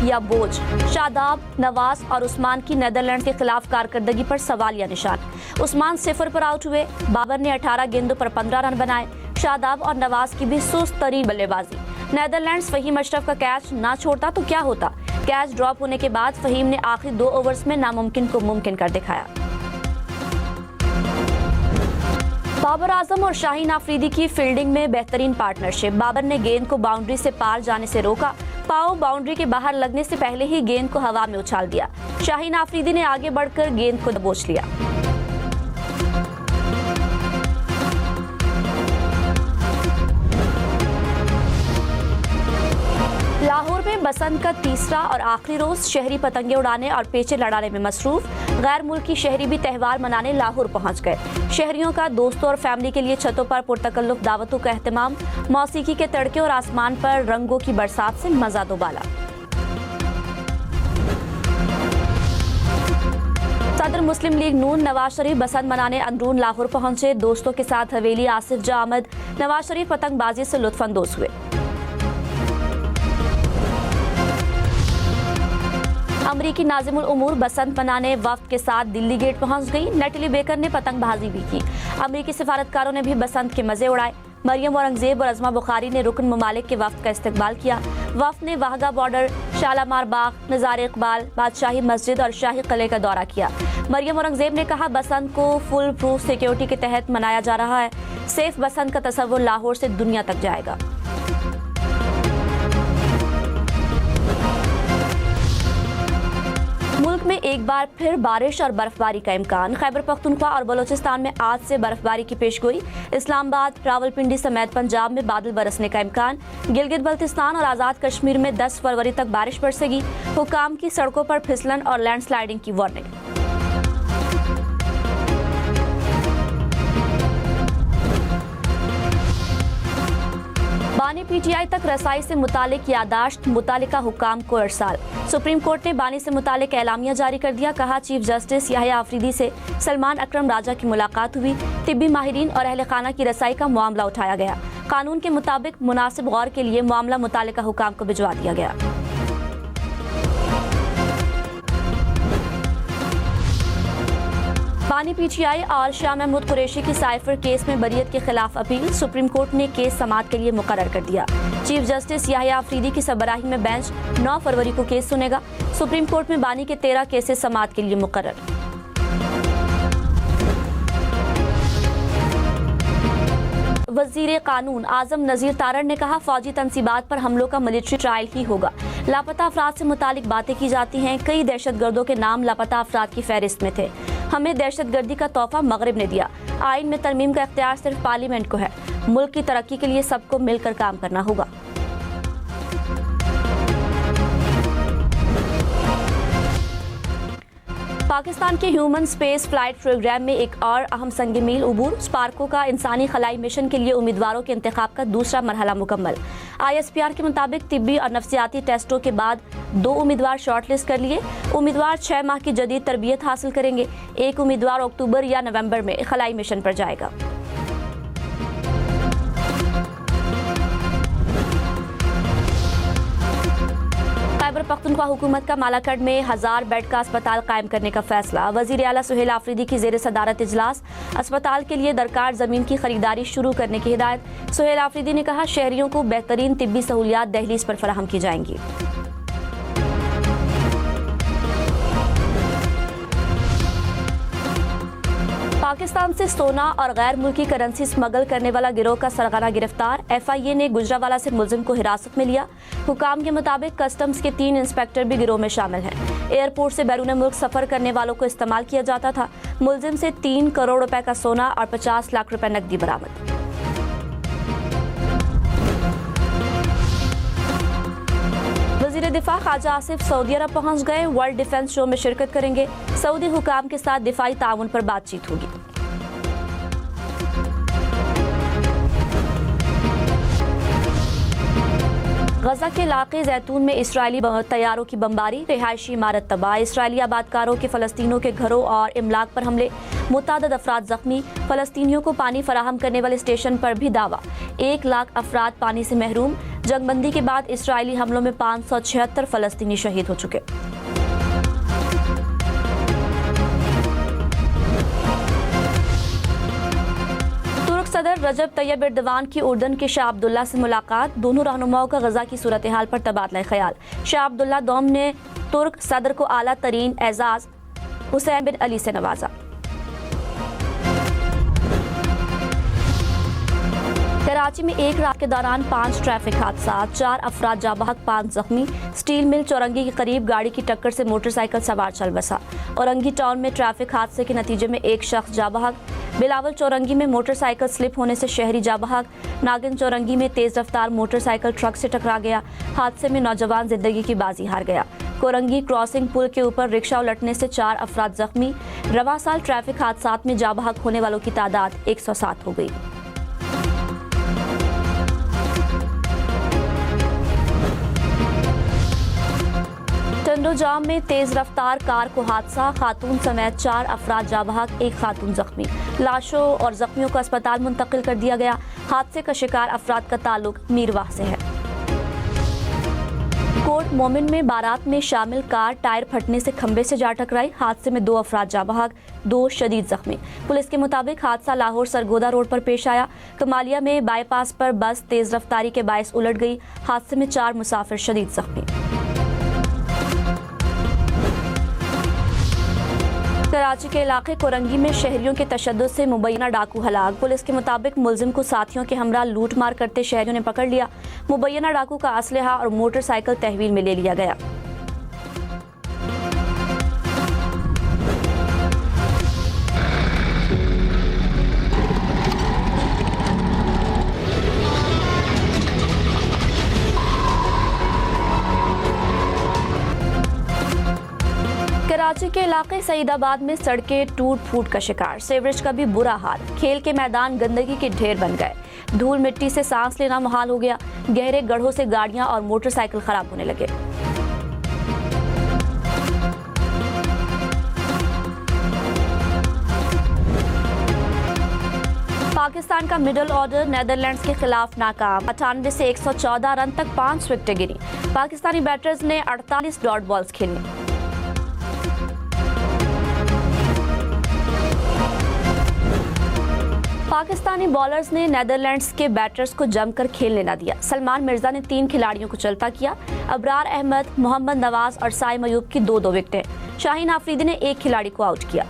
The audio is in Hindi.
या बोझ? शादाब, नवाज और उस्मान की नीदरलैंड के खिलाफ कारकर्दगी पर सवालिया निशान। उस्मान 0 पर आउट हुए। बाबर ने 18 गेंदों पर 15 रन बनाए। शादाब और नवाज की भी सुस्त तरीन बल्लेबाजी। नीदरलैंड्स फहीम अशरफ का कैच ना छोड़ता तो क्या होता। कैच ड्रॉप होने के बाद फहीम ने आखिरी 2 ओवर्स में नामुमकिन को मुमकिन कर दिखाया। बाबर आजम और शाहीन आफरीदी की फील्डिंग में बेहतरीन पार्टनरशिप। बाबर ने गेंद को बाउंड्री से पार जाने से रोका। पाव बाउंड्री के बाहर लगने से पहले ही गेंद को हवा में उछाल दिया। शाहीन आफरीदी ने आगे बढ़कर गेंद को दबोच लिया। लाहौर में बसंत का तीसरा और आखिरी रोज शहरी पतंगे उड़ाने और पेचे लड़ाने में मसरूफ। गैर मुल्की शहरी भी त्यौहार मनाने लाहौर पहुंच गए। शहरियों का दोस्तों और फैमिली के लिए छतों पर पुरतकल्लुफ दावतों का एहतमाम। मौसीकी के तड़के और आसमान पर रंगों की बरसात से मजा दोबाला। सदर मुस्लिम लीग नून नवाज शरीफ बसंत मनाने अंदरून लाहौर पहुंचे। दोस्तों के साथ हवेली आसिफ जा आमद। नवाज शरीफ पतंगबाजी से लुत्फानंदोज हुए। अमरीकी नाज़िमुल उमूर बसंत मनाने वफ्द के साथ दिल्ली गेट पहुंच गई। नटली बेकर ने पतंगबाजी भी की। अमरीकी सिफारतकारों ने भी बसंत के मजे उड़ाए। मरियम औरंगजेब और अजमा बुखारी ने रुकन ममालिक के वफ्द का इस्तकबाल किया। वफ्द ने वाहगा बॉर्डर, शालामार बाग, नज़ारे इकबाल, बादशाही मस्जिद और शाही किले का दौरा किया। मरियम औरंगजेब ने कहा, बसंत को फुल प्रूफ सिक्योरिटी के तहत मनाया जा रहा है। सेफ बसंत का तस्वुर लाहौर से दुनिया तक जाएगा। मुल्क में एक बार फिर बारिश और बर्फबारी का इम्कान। खैबर पख्तूनख्वा और बलोचिस्तान में आज से बर्फबारी की पेशगोई। इस्लामाबाद, रावलपिंडी समेत पंजाब में बादल बरसने का इम्कान। गिलगित बल्तिस्तान और आज़ाद कश्मीर में 10 फरवरी तक बारिश बरसेगी। हुकाम की सड़कों पर फिसलन और लैंडस्लाइडिंग की वार्निंग। बानी पीटीआई तक रसाई से मुतालिक यादाश्त, मुतालिका हुकाम को इरसाल। सुप्रीम कोर्ट ने बानी से मुतालिक एलामिया जारी कर दिया। कहा, चीफ जस्टिस याहिया आफरीदी से सलमान अकरम राजा की मुलाकात हुई। तिब्बी माहिरीन और अहले खाना की रसाई का मामला उठाया गया। कानून के मुताबिक मुनासिब गौर के लिए मामला मुतालिका हुकाम को भिजवा दिया गया। बानी पीटीआई और शाह महमूद कुरैशी की साइफर केस में बरियत के खिलाफ अपील। सुप्रीम कोर्ट ने केस समाअत के लिए मुकर्रर कर दिया। चीफ जस्टिस याहिया आफरीदी की सरबराही में बेंच 9 फरवरी को केस सुनेगा। सुप्रीम कोर्ट में बानी के 13 केसेस समाअत के लिए मुकर्रर। वजीर कानून आजम नजीर तारड़ ने कहा, फौजी तनसीबात पर हमलों का मिलिट्री ट्रायल ही होगा। लापता अफराद से मुतालिक बातें की जाती हैं। कई दहशतगर्दों के नाम लापता अफराद की फहरिस्त में थे। हमें दहशतगर्दी का तोहफा मगरिब ने दिया। आइन में तरमीम का इख्तियार सिर्फ पार्लियामेंट को है। मुल्क की तरक्की के लिए सबको मिलकर काम करना होगा। पाकिस्तान के ह्यूमन स्पेस फ्लाइट प्रोग्राम में एक और अहम संग मील उबूर। स्पार्को का इंसानी खलाई मिशन के लिए उम्मीदवारों के इंतखाब का दूसरा मरहला मुकम्मल। ISPR के मुताबिक तिब्बी और नफ्सियाती टेस्टों के बाद 2 उम्मीदवार शॉर्टलिस्ट कर लिए। उम्मीदवार 6 माह की जदीद तरबियत हासिल करेंगे। एक उम्मीदवार अक्टूबर या नवंबर में खलाई मिशन पर जाएगा। खैबर पख्तूनख्वा हुकूमत का मालाकड़ में 1000 बेड का अस्पताल कायम करने का फैसला। वजीर आला सुहेल आफरीदी की जेर सदारत इजलास। अस्पताल के लिए दरकार जमीन की खरीदारी शुरू करने की हिदायत। सुहेल आफरीदी ने कहा, शहरियों को बेहतरीन तिब्बी सहूलियात दहलीज पर फराहम की जाएंगी। पाकिस्तान से सोना और गैर मुल्की करेंसी स्मगल करने वाला गिरोह का सरगना गिरफ्तार। FIA ने गुजरावाला से मुलजिम को हिरासत में लिया। हुकाम के मुताबिक कस्टम्स के 3 इंस्पेक्टर भी गिरोह में शामिल हैं। एयरपोर्ट से बैरून मुल्क सफर करने वालों को इस्तेमाल किया जाता था। मुलजिम से 3 करोड़ रुपए का सोना और 50 लाख रुपए नकदी बरामद। वजीर दिफा ख्वाजा आसिफ सऊदी अरब पहुंच गए। वर्ल्ड डिफेंस शो में शिरकत करेंगे। सऊदी हुकाम के साथ दिफाई ताउन पर बातचीत होगी। गजा के इलाके जैतून में इसराइली तैयारों की बमबारी। रिहायशी इमारत तबाह। इसराइली आबादकारों के फलस्तीनियों के घरों और इमलाक पर हमले। मुतादद अफराद जख्मी। फलस्तीनियों को पानी फराहम करने वाले स्टेशन पर भी दावा। 1 लाख अफराद पानी से महरूम। जंगबंदी के बाद इस्राएली हमलों में 576 फलस्तीनी शहीद हो चुके। सदर रजब तैयब एर्दोगान की उर्दन के शाह अब्दुल्ला से मुलाकात, दोनों रहनुमाओं का गजा की सूरत हाल पर तबादला ख्याल। शाह अब्दुल्ला दोम ने तुर्क सदर को आला तरीन एजाज हुसैन बिन अली से नवाजा। कराची में एक रात के दौरान 5 ट्रैफिक हादसा, 4 अफराद जाँ बहक, 5 जख्मी। स्टील मिल चौरंगी के करीब गाड़ी की टक्कर से मोटरसाइकिल सवार चल बसा। औरंगी टाउन में ट्रैफिक हादसे के नतीजे में एक शख्स जाँ बहक। बिलावल चौरंगी में मोटरसाइकिल स्लिप होने से शहरी जाँ बहक। नागिन चौरंगी में तेज रफ्तार मोटरसाइकिल ट्रक से टकरा गया। हादसे में नौजवान जिंदगी की बाजी हार गया। कोरंगी क्रॉसिंग पुल के ऊपर रिक्शा उलटने से 4 अफराद जख्मी। रवा साल ट्रैफिक हादसात में जाँ बहक होने वालों की तादाद 107 हो गई। टंडो जाम में तेज रफ्तार कार को हादसा, खातून समेत 4 अफराद जाँ बहक, 1 खातून जख्मी। लाशों और जख्मियों को अस्पताल मुंतकिल कर दिया गया। हादसे का शिकार अफराद का ताल्लुक मीरवाह से है। कोट मोमिन में बारात में शामिल कार टायर फटने से खंबे से जा टकराई। हादसे में 2 अफराद जाँ बहक, 2 शदीद जख्मी। पुलिस के मुताबिक हादसा लाहौर सरगोदा रोड पर पेश आया। कमालिया में बाईपास पर बस तेज रफ्तारी के बायस उलट गई। हादसे में 4 मुसाफिर शदीद जख्मी। कराची के इलाके कोरंगी में शहरियों के तशद्दुद से मुबैना डाकू हलाक। पुलिस के मुताबिक मुलजिम को साथियों के हमरा लूट मार करते शहरियों ने पकड़ लिया। मुबैना डाकू का असलहा और मोटरसाइकिल तहवील में ले लिया गया। कराची के इलाके सईदाबाद में सड़कें टूट फूट का शिकार, सीवरेज का भी बुरा हाल। खेल के मैदान गंदगी के ढेर बन गए। धूल मिट्टी से सांस लेना मुहाल हो गया। गहरे गड्ढों से गाड़ियां और मोटरसाइकिल खराब होने लगे। पाकिस्तान का मिडल ऑर्डर नेदरलैंड्स के खिलाफ नाकाम। 98 से 114 रन तक 5 विकेटें गिरी। पाकिस्तानी बैटर्स ने 48 डॉट बॉल्स खेली। पाकिस्तानी बॉलर्स ने नेदरलैंड्स के बैटर्स को जमकर खेलने न दिया। सलमान मिर्जा ने 3 खिलाड़ियों को चलता किया। अबरार अहमद, मोहम्मद नवाज और साइम अयूब की 2-2 विकेटें। शाहीन आफरीदी ने 1 खिलाड़ी को आउट किया।